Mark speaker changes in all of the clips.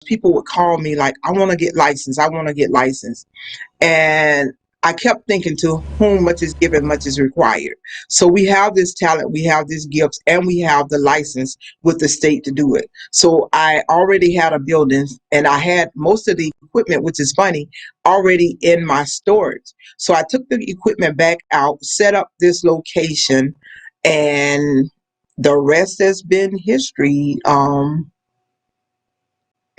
Speaker 1: people would call me like, I want to get licensed. I want to get licensed. And I kept thinking, to whom much is given, much is required. So we have this talent, we have these gifts, and we have the license with the state to do it. So I already had a building, and I had most of the equipment, which is funny, already in my storage. So I took the equipment back out, set up this location, and the rest has been history. And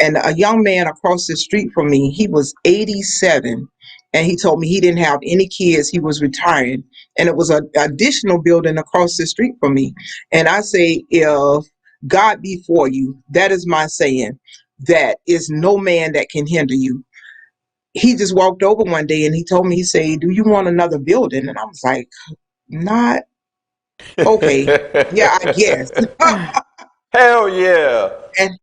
Speaker 1: a young man across the street from me, he was 87, and he told me he didn't have any kids, he was retiring, and it was an additional building across the street from me. And I say, if God be for you, that is my saying, that is no man that can hinder you. He just walked over one day and he told me, he said, do you want another building? And I was like, not okay, yeah, I guess.
Speaker 2: Hell yeah.
Speaker 1: And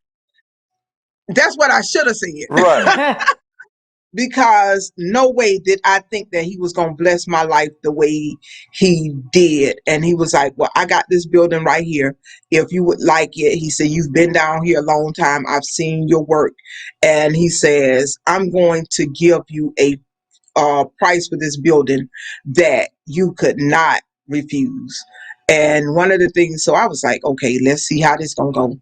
Speaker 1: that's what I should have said.
Speaker 2: Right.
Speaker 1: Because no way did I think that he was going to bless my life the way he did. And he was like, well, I got this building right here. If you would like it, he said, you've been down here a long time. I've seen your work. And he says, I'm going to give you a price for this building that you could not refuse. And one of the things, so I was like, okay, let's see how this gonna go.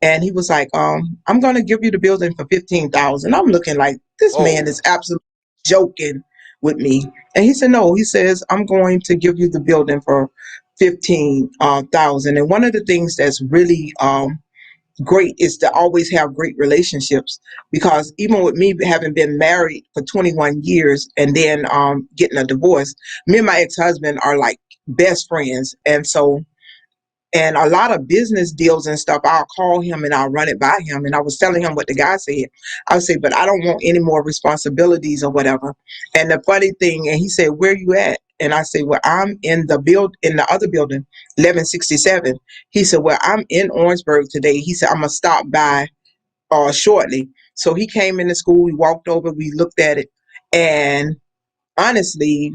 Speaker 1: And he was like, I'm gonna give you the building for 15,000. I'm looking like, this man is absolutely joking with me. And he said, no, he says, I'm going to give you the building for 15,000. And one of the things that's really great is to always have great relationships, because even with me having been married for 21 years and then getting a divorce, me and my ex-husband are like best friends. And so, and a lot of business deals and stuff, I'll call him and I'll run it by him. And I was telling him what the guy said. I would say, but I don't want any more responsibilities or whatever. And the funny thing, and he said, where you at? And I said, well, I'm in the other building, 1167. He said, well, I'm in Orangeburg today. He said, I'm gonna stop by shortly. So he came into school, we walked over, we looked at it, and honestly,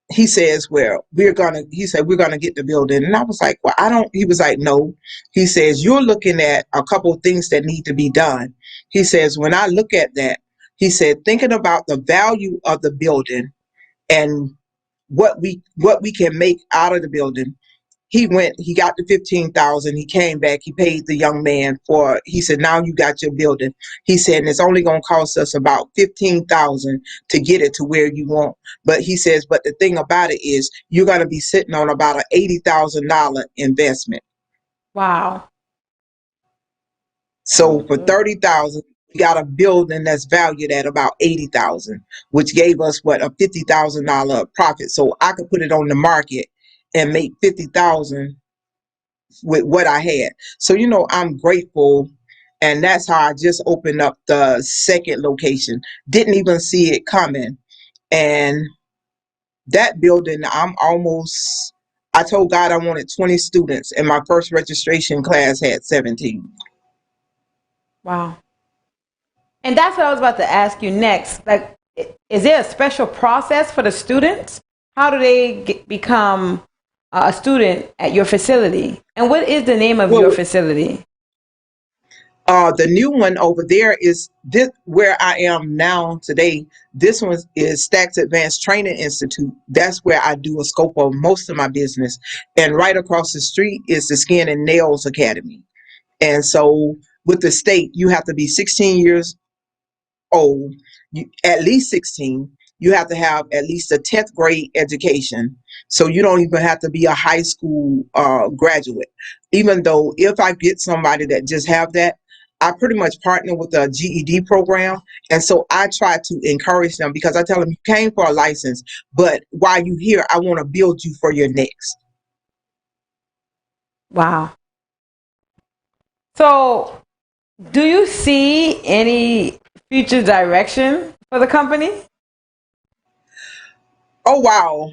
Speaker 1: he says, well, we're gonna get the building. And I was like, well, I don't. He was like, no. He says, you're looking at a couple of things that need to be done. He says, when I look at that, he said, thinking about the value of the building and what we can make out of the building. He got the 15,000. He came back. He paid the young man for. He said, now you got your building. He said, and it's only going to cost us about 15,000 to get it to where you want. But he says, but the thing about it is, you're going to be sitting on about an $80,000 investment.
Speaker 3: Wow.
Speaker 1: So for 30,000, we got a building that's valued at about 80,000, which gave us what, a $50,000 profit. So I could put it on the market and make 50,000 with what I had. So, I'm grateful. And that's how I just opened up the second location. Didn't even see it coming. And that building, I told God I wanted 20 students, and my first registration class had 17.
Speaker 3: Wow. And that's what I was about to ask you next. Like, is there a special process for the students? How do they become a student at your facility? And what is the name of your facility?
Speaker 1: The new one over there is this, where I am now today. This one is Stacks Advanced Training Institute. That's where I do a scope of most of my business. And right across the street is the Skin and Nails Academy. And so with the state, you have to be 16 years old, at least 16. You have to have at least a 10th grade education. So you don't even have to be a high school graduate. Even though if I get somebody that just have that, I pretty much partner with a GED program. And so I try to encourage them, because I tell them, you came for a license, but while you're here, I want to build you for your next.
Speaker 3: Wow. So do you see any future direction for the company?
Speaker 1: Oh, wow.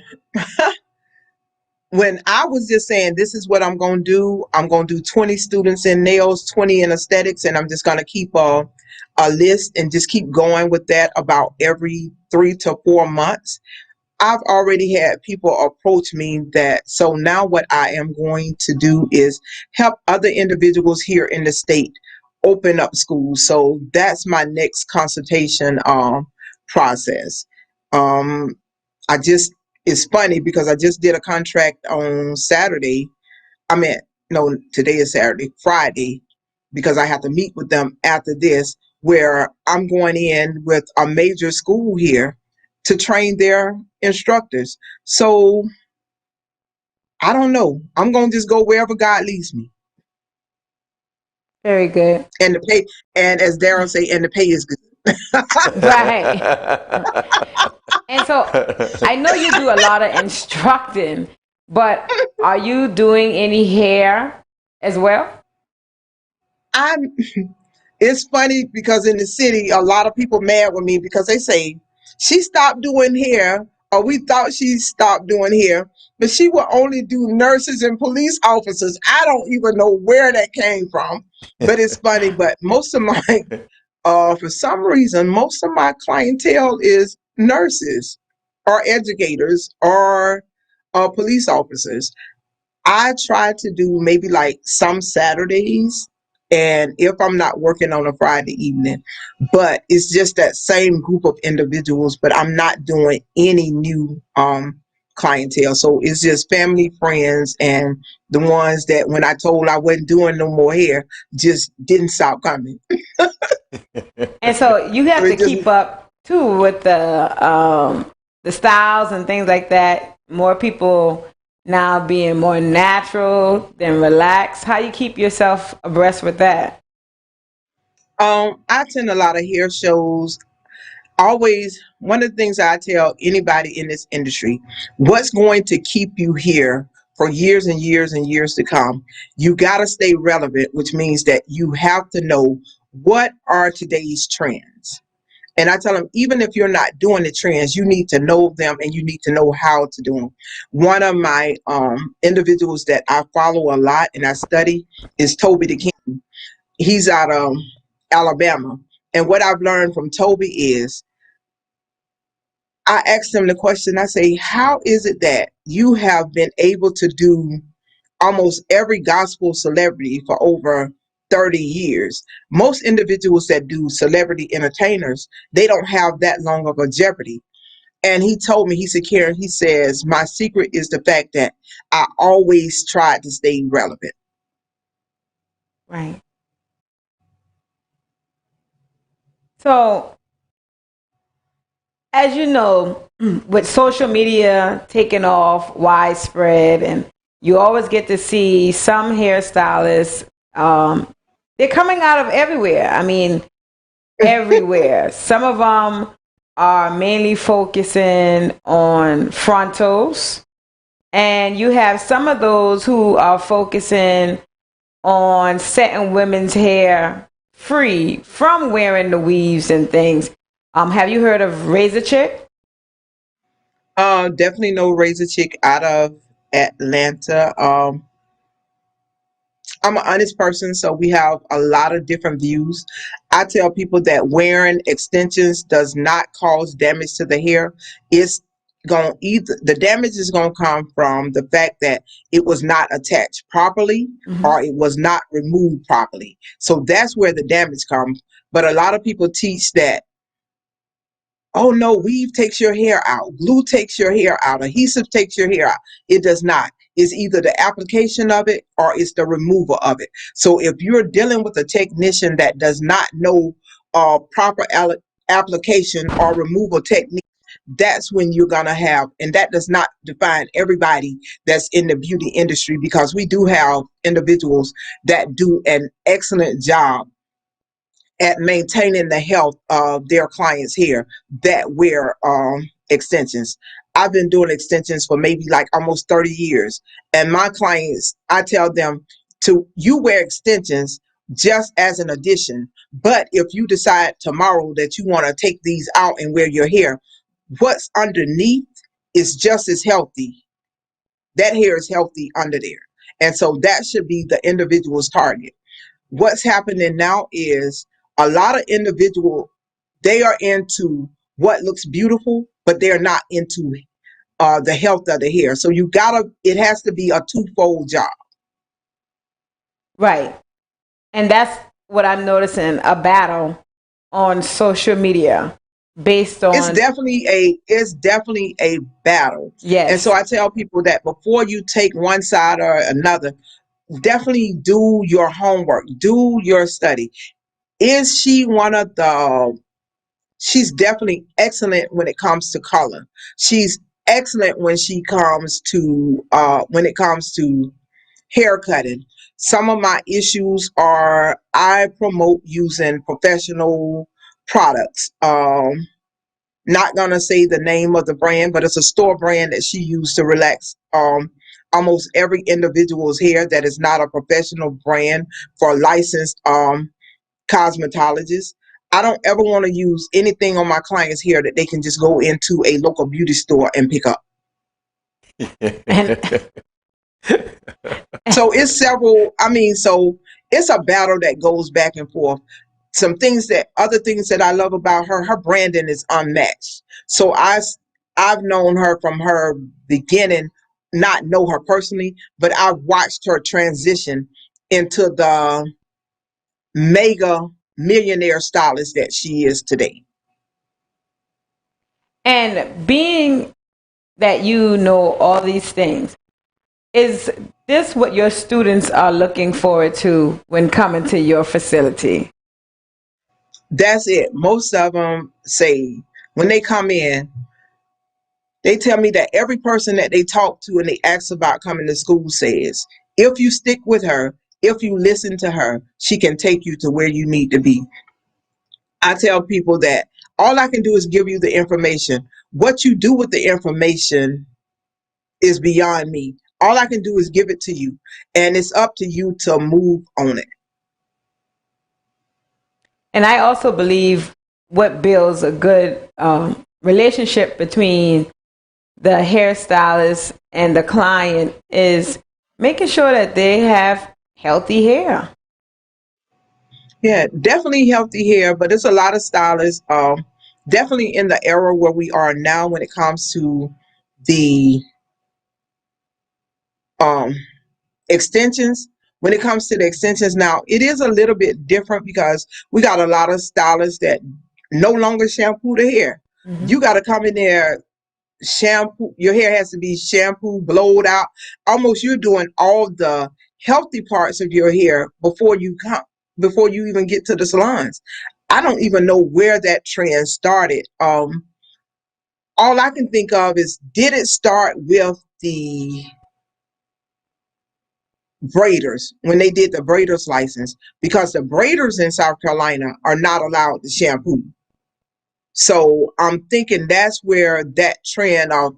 Speaker 1: When I was just saying, this is what I'm going to do 20 students in nails, 20 in aesthetics, and I'm just going to keep a list and just keep going with that about every 3 to 4 months. I've already had people approach me so now what I am going to do is help other individuals here in the state open up schools. So that's my next consultation process. Um, I just it's funny because I just did a contract on Saturday. I mean, no, today is Saturday, Friday, because I have to meet with them after this, where I'm going in with a major school here to train their instructors. So I don't know. I'm gonna just go wherever God leads me.
Speaker 3: Very good.
Speaker 1: And the pay, and as Darren say, and the pay is good.
Speaker 3: Right. And so I know you do a lot of instructing, but are you doing any hair as well?
Speaker 1: I'm It's funny because in the city, a lot of people mad with me because they say she stopped doing hair, or we thought she stopped doing hair, but she will only do nurses and police officers. I don't even know where that came from, but it's funny. But most of my, for some reason, most of my clientele is nurses, or educators, or police officers. I try to do maybe like some Saturdays, and if I'm not working on a Friday evening, but it's just that same group of individuals, but I'm not doing any new clientele. So it's just family, friends, and the ones that when I told I wasn't doing no more hair just didn't stop coming.
Speaker 3: And so you
Speaker 1: So
Speaker 3: have to
Speaker 1: it just
Speaker 3: keep up too with the styles and things like that. More people now being more natural than relaxed. How you keep yourself abreast with that?
Speaker 1: I attend a lot of hair shows. Always, one of the things I tell anybody in this industry, what's going to keep you here for years and years and years to come, you got to stay relevant, which means that you have to know what are today's trends. And I tell them, even if you're not doing the trends, you need to know them and you need to know how to do them. One of my individuals that I follow a lot and I study is Toby the King. He's out of Alabama. And what I've learned from Toby is I asked him the question, I say, how is it that you have been able to do almost every gospel celebrity for over 30 years? Most individuals that do celebrity entertainers, they don't have that long of a jeopardy. And he told me, he said, Karen, he says, my secret is the fact that I always tried to stay relevant.
Speaker 3: Right. So as you know, with social media taking off widespread, and you always get to see some hairstylists, they're coming out of everywhere. I mean, everywhere. Some of them are mainly focusing on frontals, and you have some of those who are focusing on setting women's hair free from wearing the weaves and things. Have you heard of Razor Chick?
Speaker 1: Definitely no razor chick out of Atlanta. I'm an honest person, so we have a lot of different views. I tell people that wearing extensions does not cause damage to the hair. It's going to either the damage is going to come from the fact that it was not attached properly
Speaker 3: Mm-hmm.
Speaker 1: or it was not removed properly. So that's where the damage comes. But a lot of people teach that, oh no, weave takes your hair out, glue takes your hair out, adhesive takes your hair out. It does not. It's either the application of it or it's the removal of it. So if you're dealing with a technician that does not know proper application or removal technique, that's when you're going to have, and that does not define everybody that's in the beauty industry, because we do have individuals that do an excellent job at maintaining the health of their clients here that wear extensions. I've been doing extensions for maybe like almost 30 years. And my clients, I tell them to you wear extensions just as an addition. But if you decide tomorrow that you want to take these out and wear your hair, what's underneath is just as healthy. That hair is healthy under there. And so that should be the individual's target. What's happening now is a lot of individual, they are into what looks beautiful, but they're not into the health of the hair. So you gotta, it has to be a twofold job.
Speaker 3: Right. And that's what I'm noticing, a battle on social media based
Speaker 1: It's
Speaker 3: on,
Speaker 1: definitely a battle. And so
Speaker 3: yes.
Speaker 1: I tell people that before you take one side or another, definitely do your homework, do your study. Is she one of the She's definitely excellent when it comes to color. She's excellent when it comes to hair cutting. Some of my issues are I promote using professional products. Not gonna say the name of the brand, but it's a store brand that she used to relax almost every individual's hair that is not a professional brand for licensed cosmetologists. I don't ever want to use anything on my clients' hair that they can just go into a local beauty store and pick up.
Speaker 3: And
Speaker 1: So it's a battle that goes back and forth. Other things that I love about her, her branding is unmatched. So I've known her from her beginning, not know her personally, but I've watched her transition into the mega millionaire stylist that she is today.
Speaker 3: and being that you know all these things, is this what your students are looking forward to when coming to your facility?
Speaker 1: That's it. Most of them say when they come in, they tell me that every person that they talk to and they ask about coming to school says, if you stick with her, if you listen to her, she can take you to where you need to be. I tell people that all I can do is give you the information. What you do with the information is beyond me. All I can do is give it to you, and it's up to you to move on it.
Speaker 3: And I also believe what builds a good relationship between the hairstylist and the client is making sure that they have healthy hair.
Speaker 1: Yeah, definitely healthy hair, but there's a lot of stylists. Definitely in the era where we are now, when it comes to the um, extensions. When it comes to the extensions now, it is a little bit different because we got a lot of stylists that no longer shampoo the hair.
Speaker 3: Mm-hmm.
Speaker 1: You got to come in there shampoo. Your hair has to be shampooed, blowed out. Almost you're doing all the healthy parts of your hair before you even get to the salons. I don't even know where that trend started. All I can think of is, did it start with the braiders when they did the braiders license? Because the braiders in South Carolina are not allowed to shampoo. So I'm thinking that's where that trend of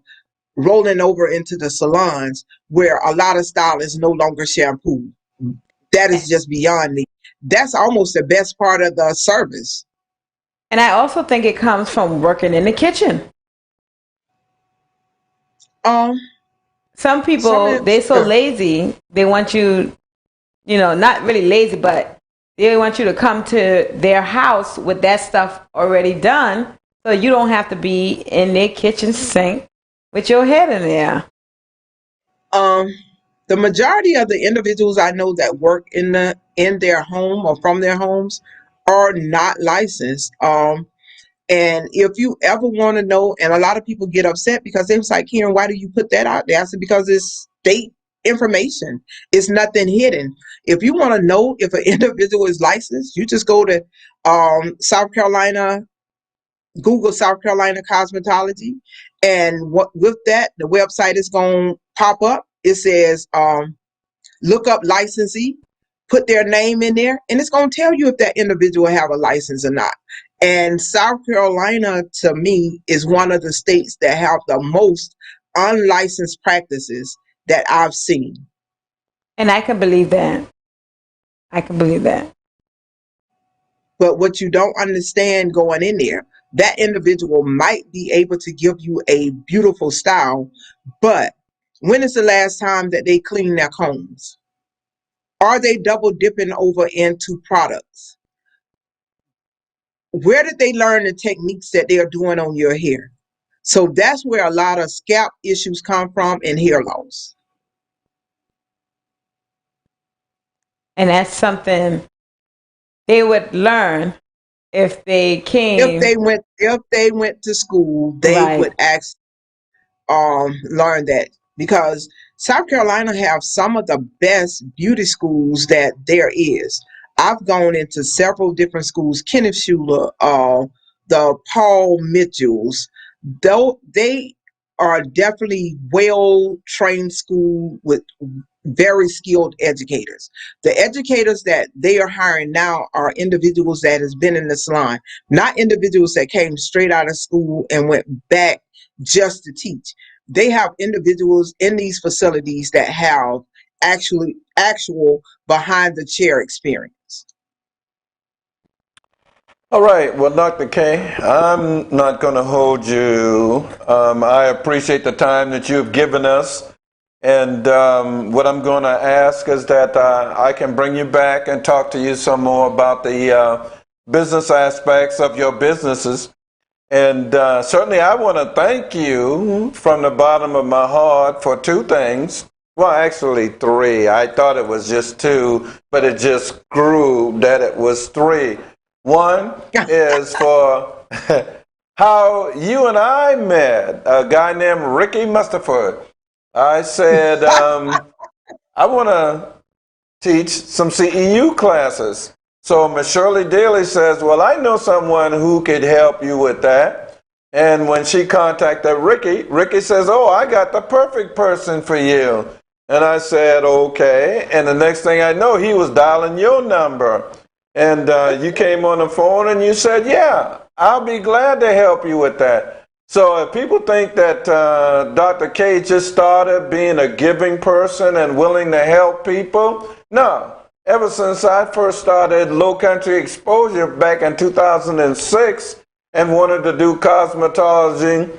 Speaker 1: rolling over into the salons, where a lot of stylists no longer shampoo. That is just beyond me. That's almost the best part of the service.
Speaker 3: And I also think it comes from working in the kitchen.
Speaker 1: Um,
Speaker 3: Some
Speaker 1: some
Speaker 3: people,
Speaker 1: of
Speaker 3: they're so
Speaker 1: sure.
Speaker 3: lazy, they want you, not really lazy, but they want you to come to their house with that stuff already done so you don't have to be in their kitchen sink with your head in there.
Speaker 1: Um, the majority of the individuals I know that work in their home or from their homes are not licensed. And if you ever want to know, and a lot of people get upset because they was like, Karen, why do you put that out there? I said, because it's state information. It's nothing hidden. If you want to know if an individual is licensed, you just go to South Carolina, Google South Carolina cosmetology, and with that, the website is going to pop up. It says look up licensee, put their name in there, and it's going to tell you if that individual have a license or not. And South Carolina, to me, is one of the states that have the most unlicensed practices that I've seen.
Speaker 3: And I can believe that. I can believe that.
Speaker 1: But what you don't understand going in there, that individual might be able to give you a beautiful style, but when is the last time that they clean their combs? Are they double dipping over into products? Where did they learn the techniques that they're doing on your hair? So that's where a lot of scalp issues come from, and hair loss.
Speaker 3: And that's something they would learn if they
Speaker 1: If
Speaker 3: came.
Speaker 1: they went to school, they
Speaker 3: Right.
Speaker 1: would actually learn that, because South Carolina have some of the best beauty schools that there is. I've gone into several different schools, Kenneth Schuler, the Paul Mitchells. Though they are definitely well trained school with very skilled educators. The educators that they are hiring now are individuals that has been in the salon, not individuals that came straight out of school and went back just to teach. They have individuals in these facilities that have actual behind the chair experience.
Speaker 2: All right. Well, Dr. K, I'm not going to hold you. I appreciate the time that you've given us. And what I'm going to ask is that I can bring you back and talk to you some more about the business aspects of your businesses. And certainly, I want to thank you from the bottom of my heart for two things. Well, actually, three. I thought it was just two, but it just grew that it was three. One is for how you and I met, a guy named Ricky Mustaford. I said, I want to teach some CEU classes. So Miss Shirley Daly says, well, I know someone who could help you with that. And when she contacted Ricky, Ricky says, oh, I got the perfect person for you. And I said, okay. And the next thing I know, he was dialing your number. And you came on the phone and you said, yeah, I'll be glad to help you with that. So if people think that Dr. K just started being a giving person and willing to help people, no. Ever since I first started Low Country Exposure back in 2006 and wanted to do cosmetology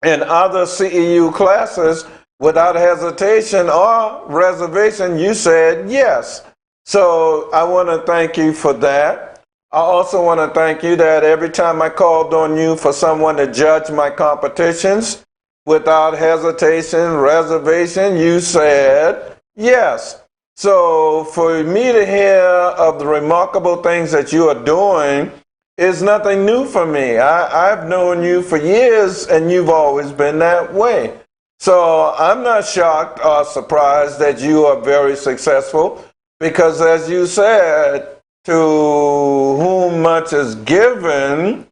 Speaker 2: and other CEU classes without hesitation or reservation, you said yes. So I want to thank you for that. I also want to thank you that every time I called on you for someone to judge my competitions, without hesitation, reservation, you said yes. So for me to hear of the remarkable things that you are doing is nothing new for me. I've known you for years and you've always been that way. So I'm not shocked or surprised that you are very successful because, as you said, to whom much is given,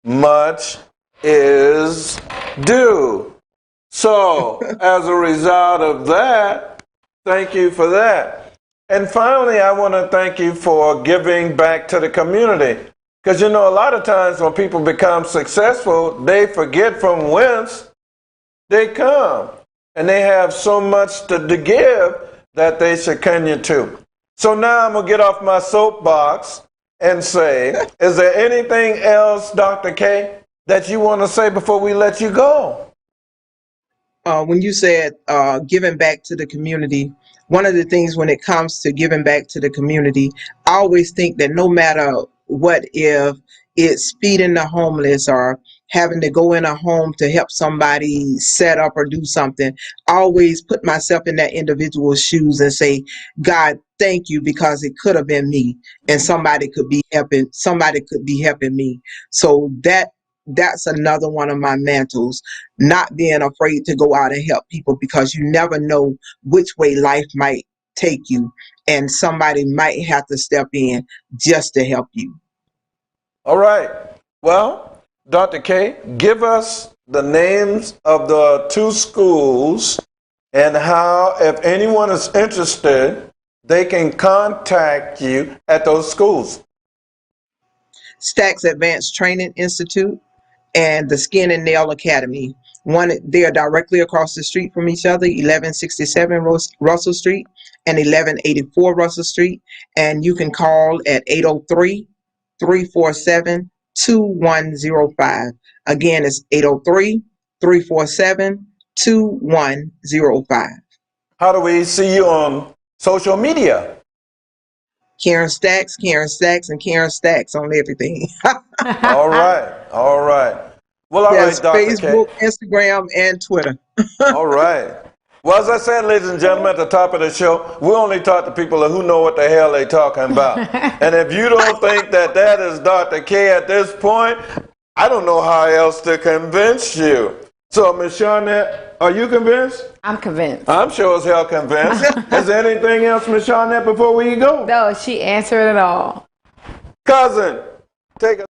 Speaker 2: much is due. So, as a result of that, thank you for that. And finally, I want to thank you for giving back to the community. Because, you know, a lot of times when people become successful, they forget from whence they come. And they have so much to give that they should continue to. So now I'm going to get off my soapbox and say, is there anything else, Dr. K, that you want to say before we let you go?
Speaker 1: When you said giving back to the community, one of the things when it comes to giving back to the community, I always think that no matter what, if it's feeding the homeless or having to go in a home to help somebody set up or do something, I always put myself in that individual's shoes and say, God, thank you, because it could have been me and somebody could be helping me. So that's another one of my mantles, not being afraid to go out and help people, because you never know which way life might take you and somebody might have to step in just to help you.
Speaker 2: All right. Well, Dr. K, give us the names of the two schools and how, if anyone is interested, they can contact you at those schools.
Speaker 1: Stacks Advanced Training Institute and the Skin and Nail Academy. One, they are directly across the street from each other, 1167 Russell Street and 1184 Russell Street. And you can call at 803-347-2105. Again, it's 803-347-2105.
Speaker 2: How do we see you on social media?
Speaker 1: Karen Stacks, and Karen Stacks on everything.
Speaker 2: All right. All right. Well, all right,
Speaker 1: Yes,
Speaker 2: Dr. K.
Speaker 1: Facebook, Instagram, and Twitter.
Speaker 2: All right. Well, as I said, ladies and gentlemen, at the top of the show, we only talk to people who know what the hell they're talking about. And if you don't think that that is Dr. K at this point, I don't know how else to convince you. So, Ms. Shawnette, are you convinced?
Speaker 3: I'm convinced.
Speaker 2: I'm sure as hell convinced. Is there anything else, Ms. Shawnette, before we go?
Speaker 3: No, she answered it all.
Speaker 2: Cousin, take a